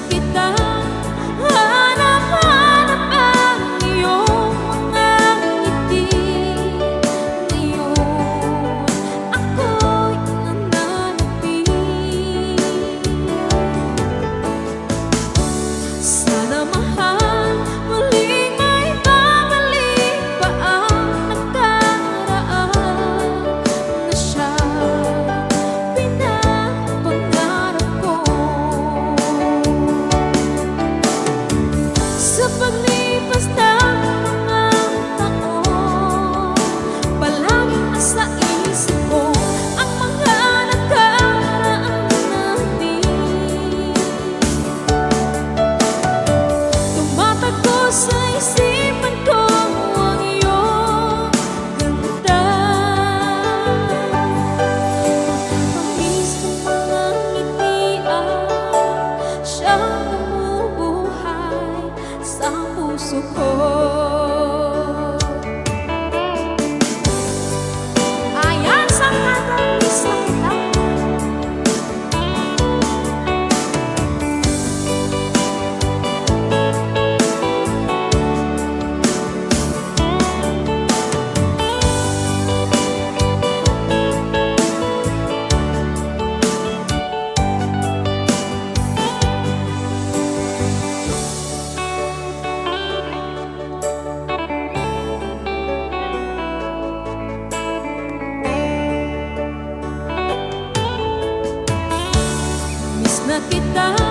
kita, hanap-hanap ang iyong mga ngiti. Ngayon ako'y nananapin. Sana mahal, muling may babalik pa ang nakaraan na siyang pinapangarap ko. Sa paglipas ng mga taon, palaging nasa isip ko ang mga nakaraan natin. Tumatago sa isipan ko ang iyong ganda. Matamis ng mga ngitian, siyang namumuhay sa puso ko. Ayan sa katamis na kita. Miss na kita.